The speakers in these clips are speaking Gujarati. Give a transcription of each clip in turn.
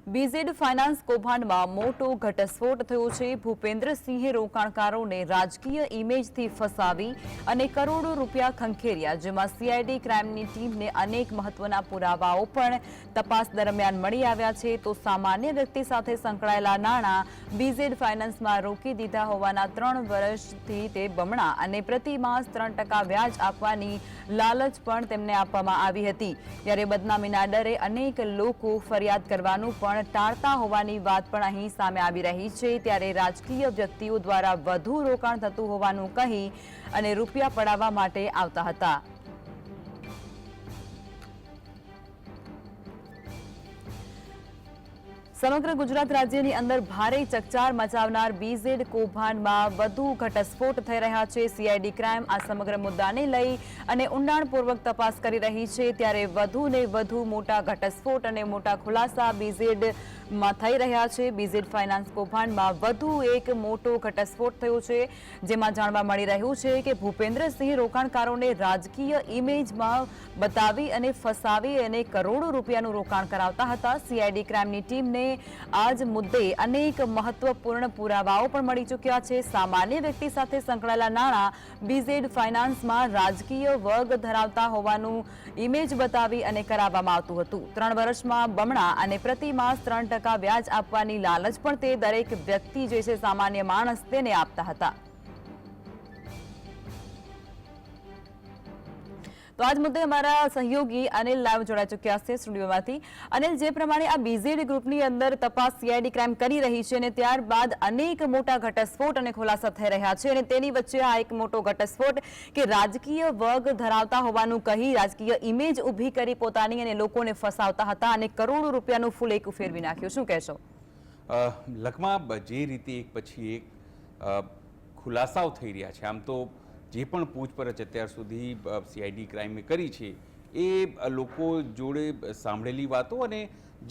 બીઝેડ ફાઇનાન્સ કૌભાંડમાં મોટો ઘટસ્ફોટ થયો છે। ભૂપેન્દ્રસિંહે રોકાણકારોને રાજકીય ઇમેજથી ફસાવી અને કરોડો રૂપિયા ખંખેર્યા, જેમાં સીઆઈડી ક્રાઇમની ટીમને અનેક મહત્વના પુરાવાઓ પણ તપાસ દરમિયાન મળી આવ્યા છે। તો સામાન્ય વ્યક્તિ સાથે સંકળાયેલા નાણાં બીઝેડ ફાઇનાન્સમાં રોકી દીધા હોવાના 3 વર્ષથી તે બમણા અને પ્રતિ માસ 3% વ્યાજ આપવાની લાલચ પણ તેમને આપવામાં આવી હતી। ત્યારે બદનામીના ડરે અનેક લોકો ફરિયાદ કરવાનું પણ ટાળતા હોવાની વાત પણ અહીં સામે આવી રહી છે। ત્યારે રાજકીય વ્યક્તિઓ દ્વારા વધુ રોકાણ થતું હોવાનું કહી અને રૂપિયા પડાવવા માટે આવતા હતા। સમગ્ર ગુજરાત રાજ્યની અંદર ભારે ચકચાર મચાવનાર બીઝેડ કૌભાંડમાં વધુ ઘટસ્ફોટ થઈ રહ્યા છે। સીઆઈડી ક્રાઇમ આ સમગ્ર મુદ્દાને લઈ અને ઊંડાણપૂર્વક તપાસ કરી રહી છે। ત્યારે વધુને વધુ મોટા ઘટસ્ફોટ અને મોટા ખુલાસા બીઝેડમાં થઈ રહ્યા છે। બીઝેડ ફાઇનાન્સ કૌભાંડમાં વધુ એક મોટો ઘટસ્ફોટ થયો છે, જેમાં જાણવા મળી રહ્યું છે કે ભૂપેન્દ્રસિંહ રોકાણકારોને રાજકીય ઇમેજમાં બતાવી અને ફસાવી અને કરોડો રૂપિયાનું રોકાણ કરાવતા હતા। સીઆઈડી ક્રાઇમની ટીમને આજ મુદ્દે અનેક મહત્વપૂર્ણ પુરાવાઓ પણ મળી ચૂક્યા છે। સામાન્ય વ્યક્તિ સાથે સંકળાયેલા નાણાં બીઝેડ ફાઇનાન્સમાં રાજકીય વર્ગ ધરાવતા હોવાનું ઇમેજ બતાવી અને કરાવવામાં આવતું હતું। 3 વર્ષમાં બમણા અને પ્રતિ માસ 3% વ્યાજ આપવાની લાલચ પણ તે દરેક વ્યક્તિ જે છે સામાન્ય માણસ તેને આપતા હતા। તો આજ મુદ્દે અમારા સહયોગી અનિલ લાઈવ જોડાઈ ચૂક્યા છે સ્ટુડિયોમાંથી। અનિલ, જે પ્રમાણે આ બીઝેડ ગ્રુપની અંદર તપાસ સીઆઈડી ક્રાઇમ કરી રહી છે અને ત્યારબાદ અનેક મોટા ઘટસ્ફોટ અને ખુલાસા થઈ રહ્યા છે અને તેની વચ્ચે આ એક મોટો ઘટસ્ફોટ કે રાજકીય વર્ગ ધરાવતા હોવાનું કહી રાજકીય ઇમેજ ઊભી કરી પોતાની અને લોકોને ફસાવતા હતા અને કરોડો રૂપિયાનું ફૂલ એક ફેરવી નાખ્યું, શું કહેશો? લખમા, જે રીતે એક પછી એક ખુલાસાઓ થઈ રહ્યા છે, આમ તો જે પણ પૂછપરછ અત્યાર સુધી સીઆઈડી ક્રાઇમે કરી છે એ લોકો જોડે સાંભળેલી વાતો અને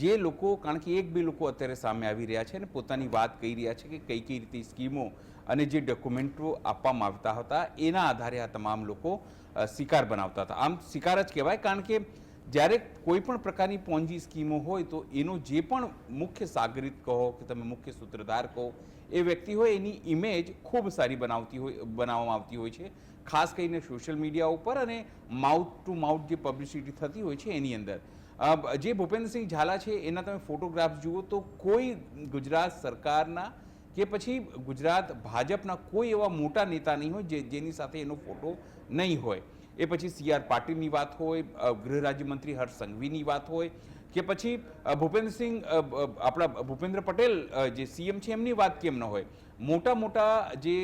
જે લોકો, કારણ કે 1-2 લોકો અત્યારે સામે આવી રહ્યા છે અને પોતાની વાત કહી રહ્યા છે કે કઈ રીતે સ્કીમો અને જે ડોક્યુમેન્ટો આપવામાં આવતા હતા એના આધારે આ તમામ લોકો શિકાર બનાવતા હતા। આમ શિકાર જ કહેવાય, કારણ કે જ્યારે કોઈ પણ પ્રકારની પોન્જી સ્કીમો હોય તો એનો જે પણ મુખ્ય સાગરીત કહો કે તમે મુખ્ય સૂત્રધાર કહો, એ વ્યક્તિ હોય એની ઇમેજ ખૂબ સારી બનાવવામાં આવતી હોય છે, ખાસ કરીને સોશિયલ મીડિયા ઉપર અને માઉથ ટુ માઉથ જે પબ્લિસિટી થતી હોય છે એની અંદર। જે ભૂપેન્દ્રસિંહ ઝાલા છે એના તમે ફોટોગ્રાફ્સ જુઓ તો કોઈ ગુજરાત સરકારના કે પછી ગુજરાત ભાજપના કોઈ એવા મોટા નેતા નહીં હોય જેની સાથે એનો ફોટો નહીં હોય। એ પછી CR પાટીલની વાત હોય, ગૃહ રાજ્યમંત્રી હર્ષ સંઘવીની વાત હોય કે પછી આપણા ભૂપેન્દ્ર પટેલ જે સીએમ છે એમની વાત કેમ ન હોય। મોટા મોટા જે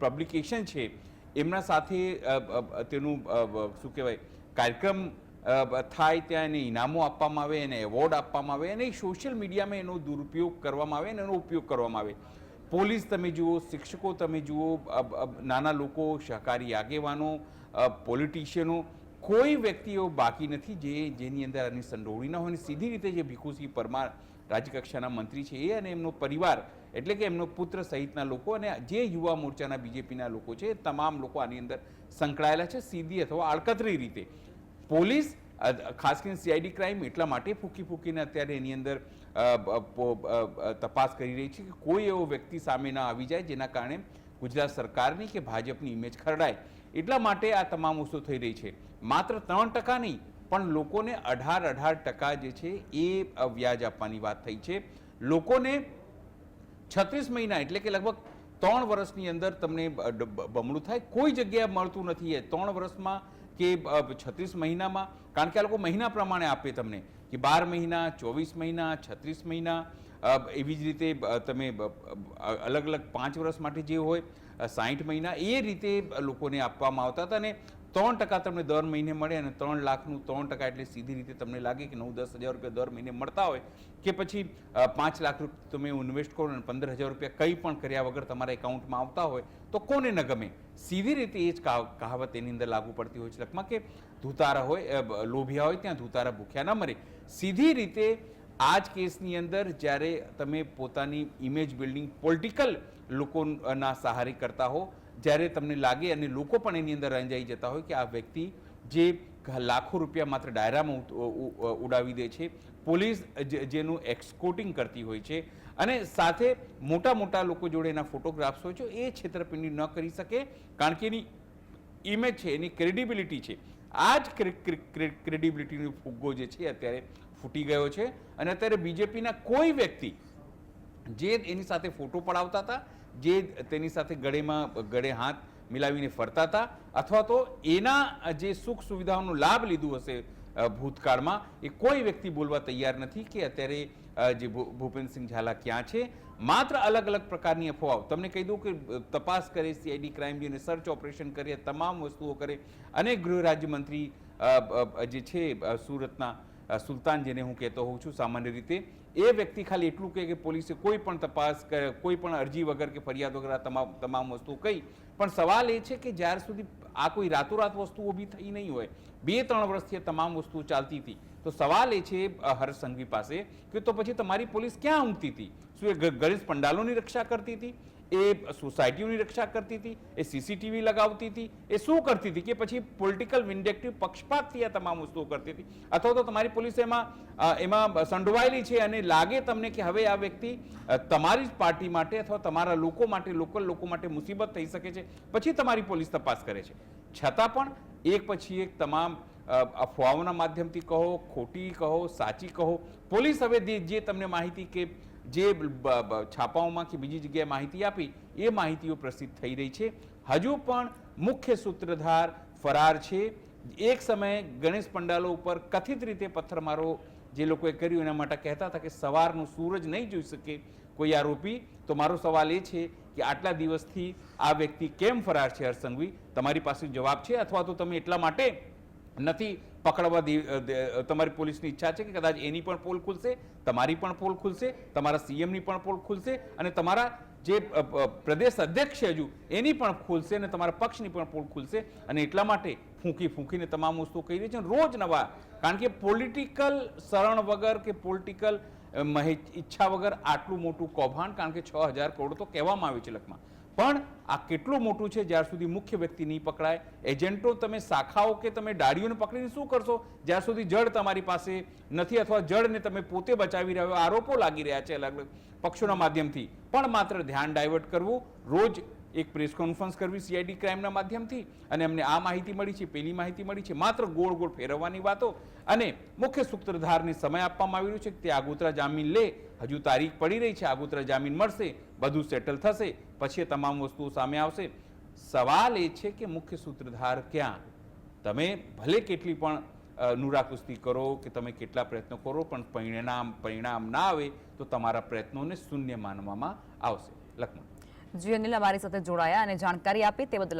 પબ્લિકેશન છે એમના સાથે તેનું શું કહેવાય કાર્યક્રમ થાય, ત્યાં એને ઇનામો આપવામાં આવે, એને એવોર્ડ આપવામાં આવે અને સોશિયલ મીડિયામાં એનો દુરુપયોગ કરવામાં આવે અને એનો ઉપયોગ કરવામાં આવે। પોલીસ તમે જુઓ, શિક્ષકો તમે જુઓ, નાના લોકો, સહકારી આગેવાનો, પોલિટિશિયનો, કોઈ વ્યક્તિઓ બાકી નથી જેની અંદર આની સંડોવણી ન હોય। સીધી રીતે જે ભીખુસિંહ પરમાર રાજ્યકક્ષાના મંત્રી છે એ અને એમનો પરિવાર, એટલે કે એમનો પુત્ર સહિતના લોકો અને જે યુવા મોરચાના બીજેપીના લોકો છે તમામ લોકો આની અંદર સંકળાયેલા છે સીધી અથવા આડકતરી રીતે। પોલીસ, ખાસ કરીને સીઆઈડી ક્રાઇમ એટલા માટે ફૂંકીને અત્યારે એની અંદર તપાસ કરી રહી છે કે કોઈ એવો વ્યક્તિ સામે ના આવી જાય જેના કારણે ગુજરાત સરકારની કે ભાજપની ઇમેજ ખરડાય, એટલા માટે આ તમામ વસ્તુ થઈ રહી છે। માત્ર 3% નહીં પણ લોકોને 18% જે છે એ વ્યાજ આપવાની વાત થઈ છે। લોકોને 36 મહિના એટલે કે લગભગ 3 વર્ષની અંદર તમને બમણું થાય, કોઈ જગ્યાએ મળતું નથી 3 વર્ષમાં કે 36 મહિનામાં, કારણ કે આ લોકો મહિના પ્રમાણે આપે તમને કે 12 મહિના, 24 મહિના, 36 મહિના, એવી જ રીતે તમે અલગ અલગ 5 વર્ષ માટે જે હોય 60 મહિના, એ રીતે લોકોને આપવામાં આવતા હતા અને 3% તમને દર મહિને મળે અને 3 લાખનું 3% એટલે સીધી રીતે તમને લાગે કે 9-10 હજાર રૂપિયા દર મહિને મળતા હોય કે પછી 5 લાખ રૂપિયા તમે ઇન્વેસ્ટ કરો અને 15,000 રૂપિયા કંઈ પણ કર્યા વગર તમારા એકાઉન્ટમાં આવતા હોય તો કોને ન ગમે। સીધી રીતે એ જ કહાવત એની અંદર લાગુ પડતી હોય છે લખમાં કે ધુતારા હોય, લોભિયા હોય ત્યાં ધુતારા ભૂખ્યા ન મરે। સીધી રીતે આ જ કેસની અંદર જ્યારે તમે પોતાની ઇમેજ બિલ્ડિંગ પોલિટિકલ લોકોના સહારે કરતા હો, જ્યારે તમને લાગે અને લોકો પણ એની અંદર રંજાઈ જતા હોય કે આ વ્યક્તિ જે લાખો રૂપિયા માત્ર ડાયરામાં ઉડાવી દે છે, પોલીસ જેનું એક્સકોર્ટિંગ કરતી હોય છે અને સાથે મોટા મોટા લોકો જોડે એના ફોટોગ્રાફ્સ હોય છે, એ છેતરપિંડી ન કરી શકે, કારણ કે એની ઇમેજ છે, એની ક્રેડિબિલિટી છે. આ જ ક્રેડિબિલિટીનો ફુગ્ગો જે છે અત્યારે ફૂટી ગયો છે અને અત્યારે બીજેપીના કોઈ વ્યક્તિ જે એની સાથે ફોટો પડાવતા હતા, જે તેની સાથે ગળે હાથ મિલાવીને ફરતા હતા, અથવા તો એના જે સુખ સુવિધાઓનો લાભ લીધું હશે ભૂતકાળમાં, એ કોઈ વ્યક્તિ બોલવા તૈયાર નથી કે અત્યારે જે ભૂપેન્દ્રસિંહ ઝાલા ક્યાં છે. માત્ર અલગ અલગ પ્રકારની અફવાઓ. તમને કહી દઉં કે તપાસ કરે સીઆઈડી ક્રાઇમ જેને સર્ચ ઓપરેશન કરે, તમામ વસ્તુઓ કરે, અને ગૃહ રાજ્યમંત્રી જે છે સુરતના સુલતાન, જેને હું કહેતો હોઉં છું સામાન્ય રીતે, એ વ્યક્તિ ખાલી એટલું કહે કે પોલીસે કોઈ પણ તપાસ કરે, કોઈ પણ અરજી વગર કે ફરિયાદ વગર તમામ વસ્તુ કહી. પણ સવાલ એ છે કે જ્યાર સુધી આ કોઈ રાતોરાત વસ્તુ ઊભી થઈ નહીં હોય, 2-3 વર્ષથી તમામ વસ્તુ ચાલતી હતી, તો સવાલ એ છે હર્ષ સંઘવી પાસે કે તો પછી તમારી પોલીસ ક્યાં ઊંઘતી હતી? શું એ ગણેશ પંડાલોની રક્ષા કરતી હતી? એ સોસાયટીઓની રક્ષા કરતી હતી? એ સીસીટીવી લગાવતી હતી? એ શું કરતી હતી? કે પછી પોલિટિકલ વિન્ડેક્ટિવ પક્ષપાતથી આ તમામ વસ્તુઓ કરતી હતી? અથવા તો તમારી પોલીસ એમાં સંડોવાયેલી છે અને લાગે તમને કે હવે આ વ્યક્તિ તમારી જ પાર્ટી માટે અથવા તમારા લોકો માટે, લોકલ લોકો માટે મુસીબત થઈ શકે છે, પછી તમારી પોલીસ તપાસ કરે છે. છતાં પણ એક પછી એક તમામ અફવાઓના માધ્યમથી કહો, ખોટી કહો, સાચી કહો, પોલીસ હવે જે તમને માહિતી કે જે છાપાઓમાં કે બીજી જગ્યાએ માહિતી આપી, એ માહિતીઓ પ્રસિદ્ધ થઈ રહી છે. હજુ પણ મુખ્ય સૂત્રધાર ફરાર છે. એક સમયે ગણેશ પંડાલો ઉપર કથિત રીતે પથ્થરમારો જે લોકોએ કર્યું એના માટે કહેતા હતા કે સવારનું સૂરજ નહીં જોઈ શકે કોઈ આરોપી. તો મારો સવાલ એ છે કે આટલા દિવસથી આ વ્યક્તિ કેમ ફરાર છે? હર્ષ સંઘવી, તમારી પાસે જવાબ છે? અથવા તો તમે એટલા માટે નથી પકડવા તમારી પોલીસની ઈચ્છા છે કે કદાચ એની પણ પોલ ખુલશે, તમારી પણ પોલ ખુલશે, તમારા સીએમની પણ પોલ ખુલશે, અને તમારા જે પ્રદેશ અધ્યક્ષ છે હજુ એની પણ ખુલશે, અને તમારા પક્ષની પણ પોલ ખુલશે. અને એટલા માટે ફૂંકીને તમામ વસ્તુઓ કહી રહી છે રોજ નવા, કારણ કે પોલિટિકલ શરણ વગર કે પોલિટિકલ ઈચ્છા વગર આટલું મોટું કૌભાંડ, કારણ કે 6000 કરોડ તો કહેવામાં આવ્યું છે લખમાં, પણ આ કેટલું મોટું છે જ્યાર સુધી મુખ્ય વ્યક્તિ નહીં પકડાય. એજન્ટો, તમે શાખાઓ કે તમે ડાળીઓને પકડીને શું કરશો જ્યાર સુધી જડ તમારી પાસે નથી, અથવા જડને તમે પોતે બચાવી રહ્યો, આરોપો લાગી રહ્યા છે અલગ અલગ પક્ષોના માધ્યમથી. પણ માત્ર ધ્યાન ડાયવર્ટ કરવું, રોજ એક પ્રેસ કોન્ફરન્સ કરવી સીઆઈડી ક્રાઇમના માધ્યમથી, અને અમને આ માહિતી મળી છે, પેલી માહિતી મળી છે, માત્ર ગોળ ગોળ ફેરવવાની વાતો. અને મુખ્ય સૂત્રધારને સમય આપવામાં આવી રહ્યો છે કે તે આગોતરા જામીન લે. હજુ તારીખ પડી રહી છે, આગોતરા જામીન મળશે, બધું સેટલ થશે, પછી તમામ વસ્તુઓ સામે આવશે. સવાલ એ છે કે મુખ્ય સૂત્રધાર ક્યાં? તમે ભલે કેટલી પણ નુરાકુસ્તી કરો કે તમે કેટલા પ્રયત્નો કરો, પણ પરિણામ ના આવે તો તમારા પ્રયત્નોને શૂન્ય માનવામાં આવશે. લખમાં જી અનિલ અમારી સાથે જોડાયા અને જાણકારી આપી તે બદલ